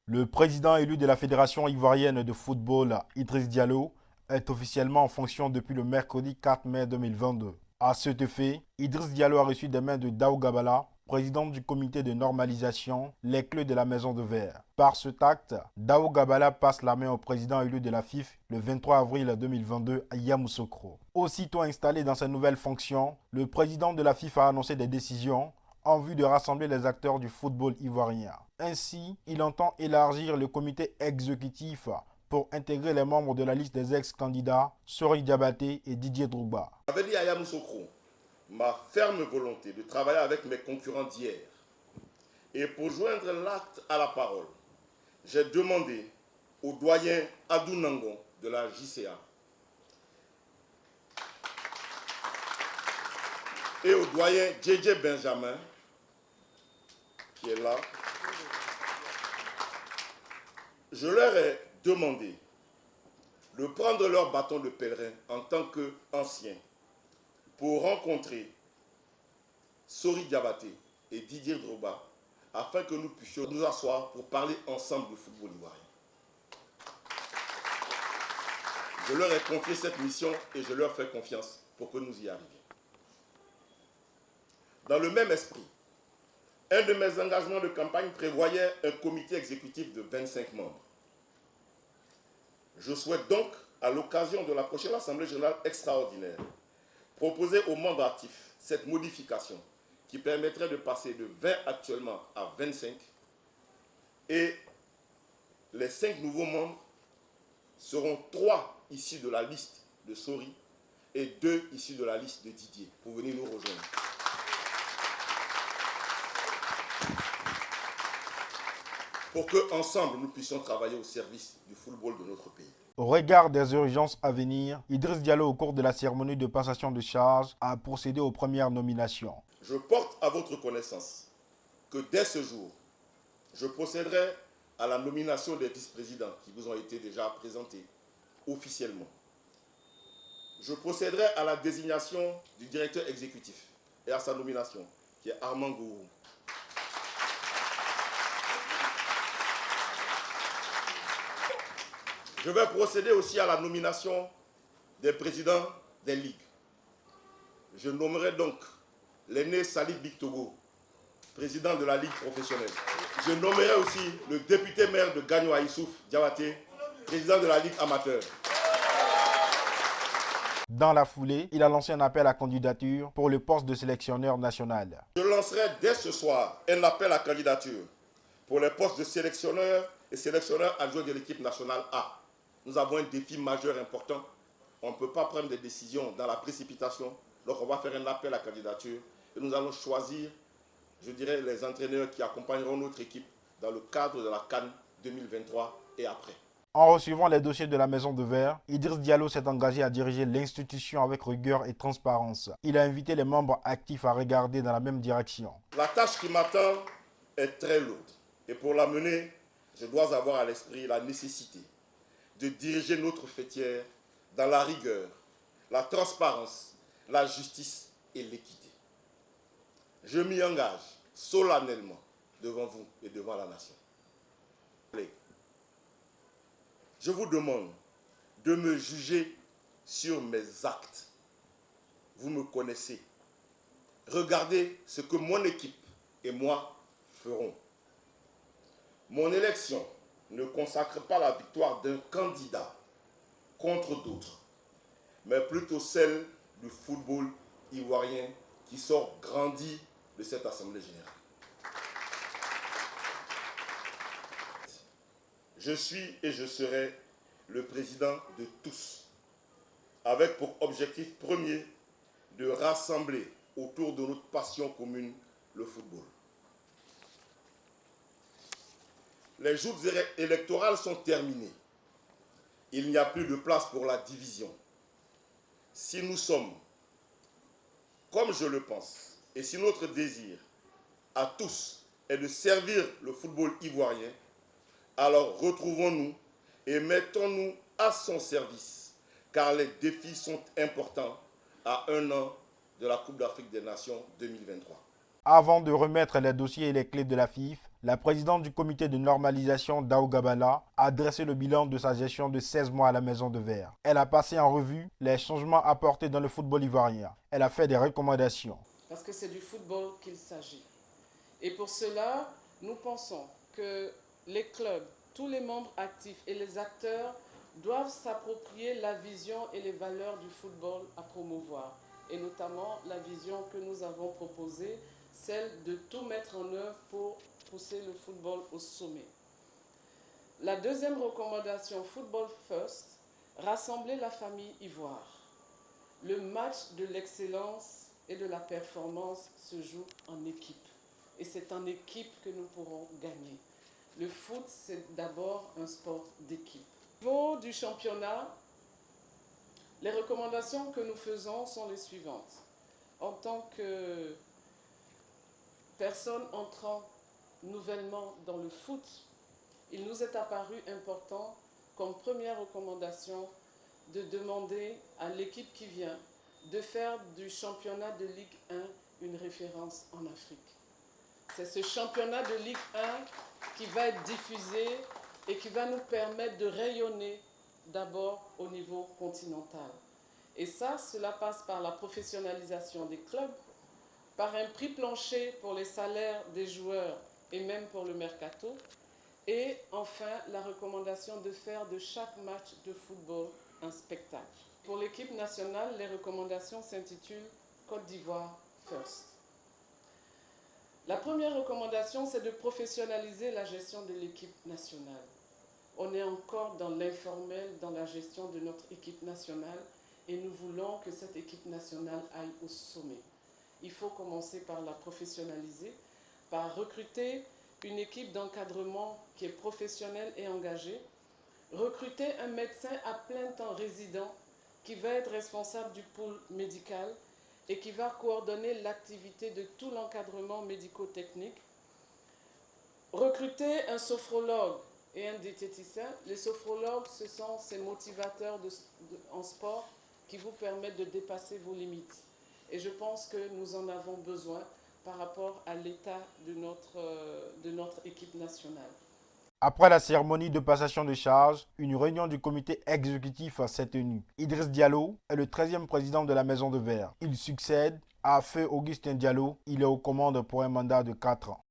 Le président élu de la Fédération ivoirienne de football, Idriss Diallo, est officiellement en fonction depuis le mercredi 4 mai 2022. À cet effet, Idriss Diallo a reçu des mains de Daou Gabala, président du comité de normalisation, les clés de la Maison de Verre. Par cet acte, Daou Gabala passe la main au président élu de la FIFA le 23 avril 2022 à Yamoussoukro. Aussitôt installé dans ses nouvelles fonctions, le président de la FIFA a annoncé des décisions en vue de rassembler les acteurs du football ivoirien. Ainsi, il entend élargir le comité exécutif pour intégrer les membres de la liste des ex-candidats Sori Diabaté et Didier Drogba. J'avais dit à Yamoussoukro ma ferme volonté de travailler avec mes concurrents d'hier. Et pour joindre l'acte à la parole, j'ai demandé au doyen Adou Nangon de la JCA et au doyen JJ Benjamin, qui est là, je leur ai demandé de prendre leur bâton de pèlerin en tant qu'anciens pour rencontrer Sori Diabaté et Didier Drogba afin que nous puissions nous asseoir pour parler ensemble du football ivoirien. Je leur ai confié cette mission et je leur fais confiance pour que nous y arrivions. Dans le même esprit, un de mes engagements de campagne prévoyait un comité exécutif de 25 membres. Je souhaite donc, à l'occasion de la prochaine Assemblée générale extraordinaire, proposer aux membres actifs cette modification qui permettrait de passer de 20 actuellement à 25 et les 5 nouveaux membres seront 3 issus de la liste de Sori et 2 issus de la liste de Didier pour venir nous rejoindre. Pour qu'ensemble nous puissions travailler au service du football de notre pays. Au regard des urgences à venir, Idriss Diallo, au cours de la cérémonie de passation de charges, a procédé aux premières nominations. Je porte à votre connaissance que dès ce jour, je procéderai à la nomination des vice-présidents qui vous ont été déjà présentés officiellement. Je procéderai à la désignation du directeur exécutif et à sa nomination, qui est Armand Gourou. Je vais procéder aussi à la nomination des présidents des ligues. Je nommerai donc l'aîné Salif Bictogo, président de la ligue professionnelle. Je nommerai aussi le député maire de Gagnoa Issouf Diabaté, président de la ligue amateur. Dans la foulée, il a lancé un appel à candidature pour le poste de sélectionneur national. Je lancerai dès ce soir un appel à candidature pour les postes de sélectionneur et sélectionneur adjoint de l'équipe nationale A. Nous avons un défi majeur important. On ne peut pas prendre des décisions dans la précipitation. Donc on va faire un appel à candidature et nous allons choisir, je dirais, les entraîneurs qui accompagneront notre équipe dans le cadre de la CAN 2023 et après. En recevant les dossiers de la Maison de Verre, Idriss Diallo s'est engagé à diriger l'institution avec rigueur et transparence. Il a invité les membres actifs à regarder dans la même direction. La tâche qui m'attend est très lourde. Et pour la mener, je dois avoir à l'esprit la nécessité de diriger notre fêtière dans la rigueur, la transparence, la justice et l'équité. Je m'y engage solennellement devant vous et devant la nation. Je vous demande de me juger sur mes actes. Vous me connaissez. Regardez ce que mon équipe et moi ferons. Mon élection ne consacre pas la victoire d'un candidat contre d'autres, mais plutôt celle du football ivoirien qui sort grandi de cette Assemblée générale. Je suis et je serai le président de tous, avec pour objectif premier de rassembler autour de notre passion commune, le football. Les joutes électorales sont terminées. Il n'y a plus de place pour la division. Si nous sommes, comme je le pense, et si notre désir à tous est de servir le football ivoirien, alors retrouvons-nous et mettons-nous à son service, car les défis sont importants à un an de la Coupe d'Afrique des Nations 2023. Avant de remettre les dossiers et les clés de la FIFA, La présidente du comité de normalisation Dao Gabala a dressé le bilan de sa gestion de 16 mois à la Maison de Verre. Elle a passé en revue les changements apportés dans le football ivoirien. Elle a fait des recommandations. Parce que c'est du football qu'il s'agit. Et pour cela, nous pensons que les clubs, tous les membres actifs et les acteurs doivent s'approprier la vision et les valeurs du football à promouvoir. Et notamment la vision que nous avons proposée, celle de tout mettre en œuvre pour pousser le football au sommet. La deuxième recommandation, Football First, rassembler la famille ivoire. Le match de l'excellence et de la performance se joue en équipe. Et c'est en équipe que nous pourrons gagner. Le foot, c'est d'abord un sport d'équipe. Au niveau du championnat, les recommandations que nous faisons sont les suivantes. En tant que personne entrant nouvellement dans le foot, il nous est apparu important, comme première recommandation, de demander à l'équipe qui vient de faire du championnat de Ligue 1 une référence en Afrique. C'est ce championnat de Ligue 1 qui va être diffusé et qui va nous permettre de rayonner d'abord au niveau continental. Et ça, cela passe par la professionnalisation des clubs, par un prix plancher pour les salaires des joueurs et même pour le mercato. Et enfin, la recommandation de faire de chaque match de football un spectacle. Pour l'équipe nationale, les recommandations s'intitulent Côte d'Ivoire First. La première recommandation, c'est de professionnaliser la gestion de l'équipe nationale. On est encore dans l'informel, dans la gestion de notre équipe nationale et nous voulons que cette équipe nationale aille au sommet. Il faut commencer par la professionnaliser, par recruter une équipe d'encadrement qui est professionnelle et engagée, recruter un médecin à plein temps résident qui va être responsable du pôle médical et qui va coordonner l'activité de tout l'encadrement médico-technique, recruter un sophrologue et un diététicien. Les sophrologues, ce sont ces motivateurs en sport qui vous permettent de dépasser vos limites. Et je pense que nous en avons besoin par rapport à l'état de notre équipe nationale. Après la cérémonie de passation de charge, une réunion du comité exécutif s'est tenue. Idriss Diallo est le 13e président de la Maison de Verre. Il succède à Feu Augustin Diallo. Il est aux commandes pour un mandat de 4 ans.